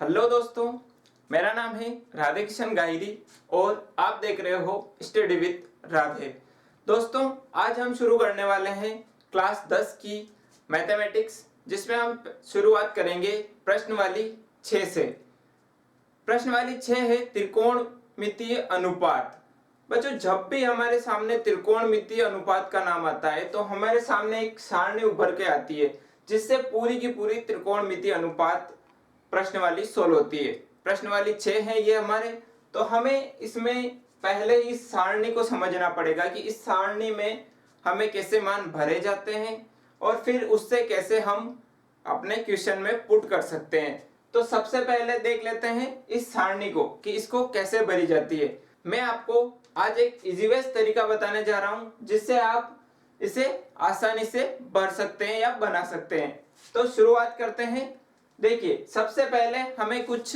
Hello दोस्तों, मेरा नाम है राधे किशन गाहिरी और आप देख रहे हो स्टडी विद राधे। दोस्तों, आज हम शुरू करने वाले हैं क्लास 10 की मैथमेटिक्स, जिसमें हम शुरुआत करेंगे प्रश्न वाली 6 से। प्रश्न वाली 6 है त्रिकोणमितीय अनुपात। बच्चों, जब भी हमारे सामने त्रिकोणमितीय अनुपात का नाम आता है तो हमारे सामने एक सारणी उभर के आती है, जिससे पूरी की पूरी त्रिकोणमितीय अनुपात प्रश्न वाली सोल्व होती है। प्रश्न वाली 6 है ये हमारे, तो हमें इसमें पहले इस सारणी को समझना पड़ेगा कि इस सारणी में हमें कैसे मान भरे जाते हैं और फिर उससे कैसे हम अपने क्वेश्चन में पुट कर सकते हैं। तो सबसे पहले देख लेते हैं इस सारणी को कि इसको कैसे भरी जाती है। मैं आपको आज एक इजी वेस्ट तरीका बताने जा रहा हूं, जिससे आप इसे आसानी से भर सकते हैं या बना सकते हैं। तो शुरुआत करते हैं। देखिए, सबसे पहले हमें कुछ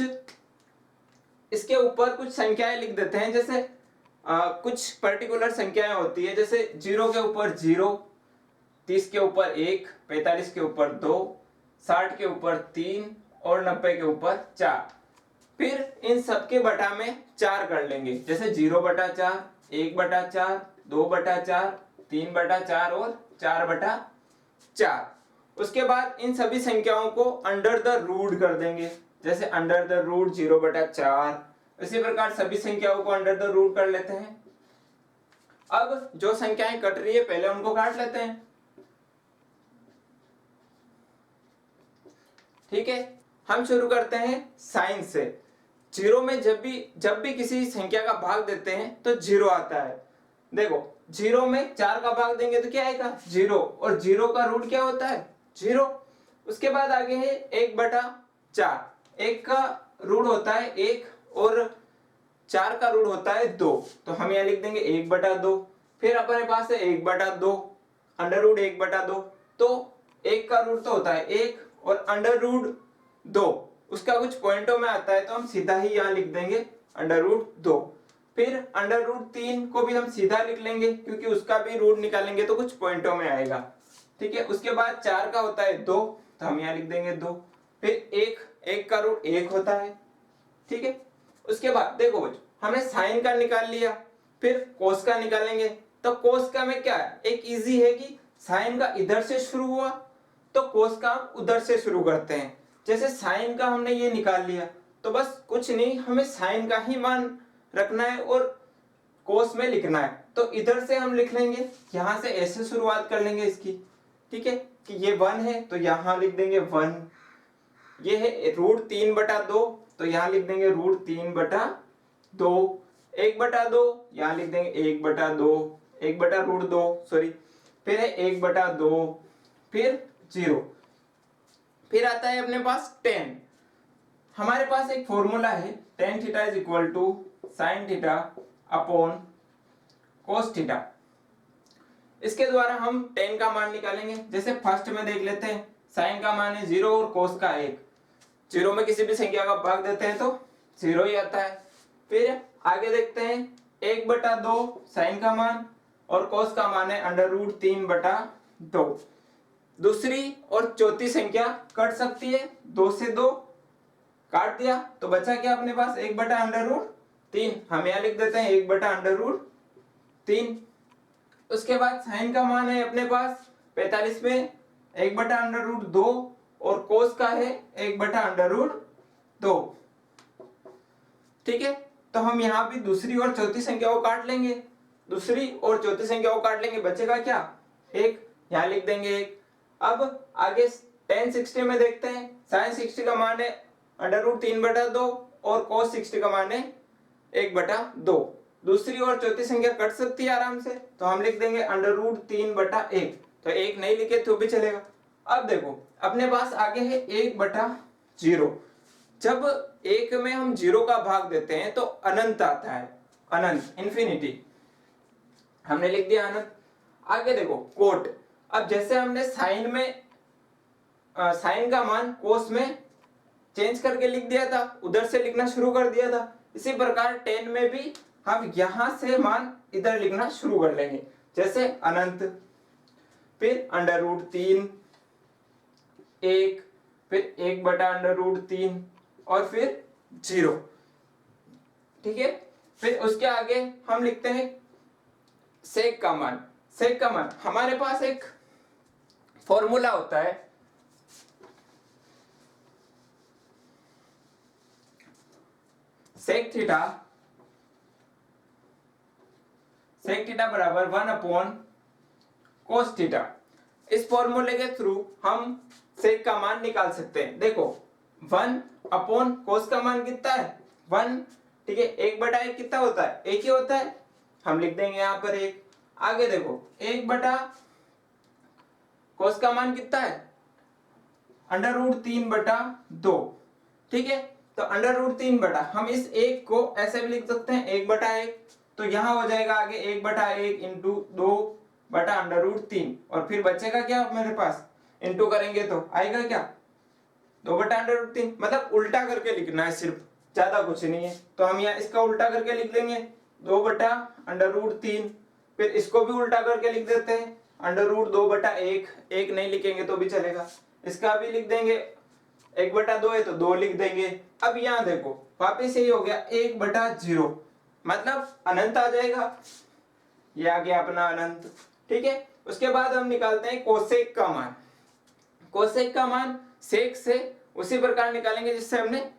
इसके ऊपर कुछ संख्याएं लिख देते हैं। जैसे कुछ पर्टिकुलर संख्याएं होती है, जैसे 0 के ऊपर 0, 30 के ऊपर 1, 45 के ऊपर 2, 60 के ऊपर 3 और 90 के ऊपर 4। फिर इन सबके बटा में 4 कर लेंगे। जैसे 0/4, 1/4, 2/4, 3/4 और 4/4। उसके बाद इन सभी संख्याओं को अंडर द रूट कर देंगे। जैसे अंडर द रूट 0/4। इसी प्रकार सभी संख्याओं को अंडर द रूट कर लेते हैं। अब जो संख्याएं कट रही है पहले उनको काट लेते हैं। ठीक है, हम शुरू करते हैं साइन से। 0 में जब भी किसी संख्या का भाग देते हैं तो 0 आता है। देखो, 0 में 4 का भाग देंगे तो क्या आएगा? 0। और 0 का रूट क्या होता है? 0। उसके बाद आगे है 1/4। 1 का रूट होता है 1 और 4 का रूट होता है 2। तो हम यहाँ लिख देंगे 1/2। फिर अपने पास है 1/2 अंडर रूट 1/2। तो 1 का रूट तो होता है 1 और अंडर रूट 2 उसका कुछ पॉइंटों में आता है, तो हम सीधा ही यहाँ लिख देंगे अंडर रूट 2। फिर अंडर रूट 3 को भी हम सीधा लिख लेंगे, क्योंकि उसका भी रूट निकालेंगे तो कुछ पॉइंटों में आएगा। ठीक है, उसके बाद 4 का होता है 2, तो हम यहाँ लिख देंगे 2। फिर 1 का रूट 1 होता है। ठीक है, उसके बाद देखो बच्चों, हमने साइन का निकाल लिया, फिर कोस का निकालेंगे। तो कोस का में क्या है, एक इजी है कि साइन का इधर से शुरू हुआ तो कोस का उधर से शुरू करते हैं। जैसे साइन का हमने ये निकाल लिया, तो बस कुछ नहीं, हमें साइन का ही मान रखना है और कोस में लिखना है। तो इधर से हम लिख लेंगे, यहां से ऐसे शुरुआत कर लेंगे इसकी। ठीक है, कि ये 1 है तो यहां लिख देंगे 1। ये है रूट 3/2, तो यहां लिख देंगे रूट 3/2। 1/2 यहां लिख देंगे 1/2, 1/√2 सॉरी। फिर है 1/2, फिर 0। फिर आता है अपने पास 10। हमारे पास एक फॉर्मूला है, tan theta is equal to sin theta upon cos theta. इसके द्वारा हम tan का मान निकालेंगे। जैसे फर्स्ट में देख लेते हैं, sin का मान है 0 और cos का 1। 0 में किसी भी संख्या का भाग देते हैं तो 0 ही आता है। फिर आगे देखते हैं 1/2 sin का मान और cos का मान है अंडर रूट 3/2। दूसरी और चौथी संख्या कट सकती है, 2 से 2 काट दिया तो बचा क्या अपने पास? 1/√3। हम यहाँ लिख देते हैं 1/√3। उसके बाद साइन का मान है अपने पास 45 में 1/√2 और कोस का है 1/√2। ठीक है, तो हम यहाँ भी दूसरी और चौथी संख्या को काट लेंगे। दूसरी और चौथी संख्या को काट लेंगे, बचेगा क्या? 1। यहाँ लिख देंगे 1। अब आगे tan 60 में देखते हैं, sin 60 का मान है √3/2 और cos 60 का मान है 1/2। दूसरी और चौथी संख्या कट सकती है आराम से, तो हम लिख देंगे √3/1। तो 1 नहीं लिखे तो भी चलेगा। अब देखो, अपने पास आगे है 1/0। जब 1 में हम 0 का भाग देते हैं तो अनंत आता है, अनंत, इंफिनिटी। हमने लिख दिया अनंत। आगे देखो कोट। अब जैसे हमने साइन में साइन का मान कोस में चेंज करके लिख दिया था, उधर से लिखना शुरू कर दिया था, इसी प्रकार tan में भी हम यहां से मान इधर लिखना शुरू कर लेंगे। जैसे अनंत, फिर √3, 1, फिर 1/√3, और फिर 0। ठीक है, फिर उसके आगे हम लिखते हैं सेक का मान। सेक का मान हमारे पास एक फॉर्मूला होता है, सेक थीटा बराबर 1 अपॉन कोस थीटा। इस फॉर्मूले के थ्रू हम सेक का मान निकाल सकते हैं। देखो 1 अपॉन कोस का मान कितना है 1, ठीक है, 1/1 कितना होता है, 1 ही होता है, हम लिख देंगे यहाँ पर 1। आगे देखो 1 कोस का मान कितना है √3/2, ठीक है, तो √3 हम इस 1 को ऐसे भी लिख सकते हैं 1/1, तो यहां हो जाएगा आगे 1/1 इंटू 2/√3, और फिर बचेगा क्या मेरे पास, इंटू करेंगे तो आएगा क्या 2/√3, मतलब उल्टा करके लिखना है सिर्फ, ज्यादा कुछ नहीं है। तो हम यहाँ इसका उल्टा करके लिख लेंगे 2/√3, फिर इसको भी उल्टा करके लिख देते हैं √2/1, 1 नहीं लिखेंगे तो भी चलेगा, इसका भी लिख देंगे 1/2 है तो 2 लिख देंगे। अब यहाँ देखो वापिस यही हो गया 1/0, मतलब अनंत आ जाएगा, ये आ गया अपना अनंत। ठीक है, उसके बाद हम निकालते हैं कोसेक का मान। कोसेक का मान सेक से उसी प्रकार निकालेंगे जिससे हमने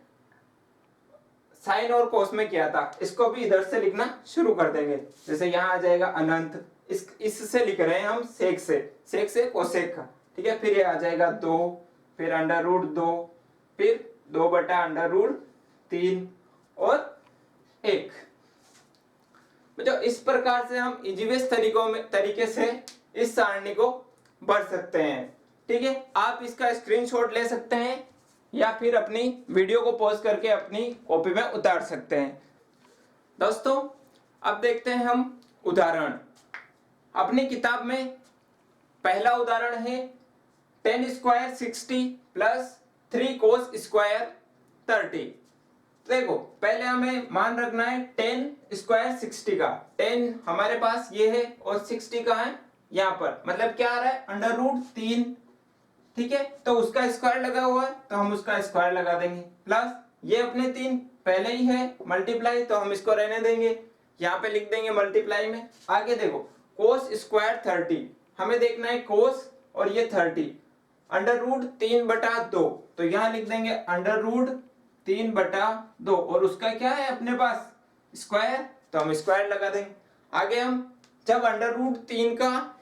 साइन और कोस में किया था, इसको भी इधर से लिखना शुरू कर देंगे। जैसे यहाँ आ जाएगा अनंत, इससे लिख रहे हैं हम सेक से कोसेक का, ठीक है, फिर ये आ जाएगा 2, फिर √2, फिर 2/√3 और 1। तो इस प्रकार से हम इजीवेस्ट तरीके से इस सारणी को भर सकते हैं। ठीक है, आप इसका स्क्रीनशॉट ले सकते हैं या फिर अपनी वीडियो को पॉज करके अपनी कॉपी में उतार सकते हैं। दोस्तों अब देखते हैं हम उदाहरण। अपनी किताब में पहला उदाहरण है 10² 60 प्लस 3 cos स्क्वायर 30। देखो पहले हमें मान रखना है 10² 60 का, 10 हमारे पास ये है और 60 का है यहाँ पर, मतलब क्या आ रहा है √3, ठीक है, तो उसका स्क्वायर लगा हुआ है तो हम उसका स्क्वायर लगा देंगे, प्लस ये अपने 3 पहले ही है मल्टीप्लाई तो हम इसको रहने देंगे, यहाँ पे लिख देंगे मल्टीप्लाई में। आगे देखो कोस स्क्वायर 30, हमें देखना है कोस और ये 30, √3/2 तो यहाँ लिख देंगे √3/2 और उसका क्या है अपने पास स्क्वायर, तो हम स्क्वायर लगा देंगे। आगे हम जब √3 का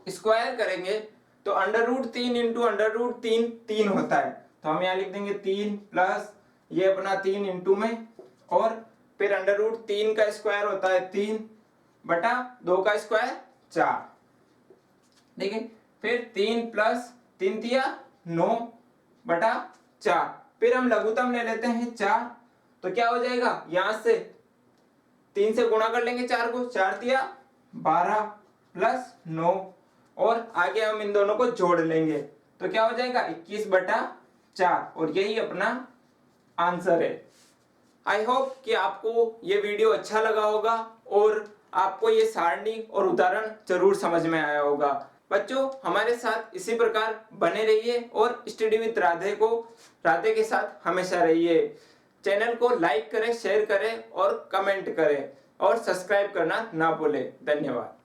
स्क्वायर करेंगे तो √3 इंटू √3 3 होता है, तो हम यहाँ लिख देंगे 3 प्लस ये अपना 3 इंटू में, और फिर √3 का स्क्वायर होता है 3/2 का स्क्वायर 4, ठीक है, फिर 3 प्लस 3 तिया 9/4, फिर हम लघुत्तम ले लेते हैं 4, तो क्या हो जाएगा यहां से 3 से गुणा कर लेंगे 4 को, 4 तिया 12 प्लस 9, और आगे हम इन दोनों को जोड़ लेंगे तो क्या हो जाएगा 21/4, और यही अपना आंसर है। आई होप कि आपको ये वीडियो अच्छा लगा होगा और आपको ये सारणी और उदाहरण जरूर समझ में आया होगा। बच्चों हमारे साथ इसी प्रकार बने रहिए और स्टडी विद राधे के साथ हमेशा रहिए। चैनल को लाइक करें, शेयर करें और कमेंट करें और सब्सक्राइब करना ना भूलें। धन्यवाद।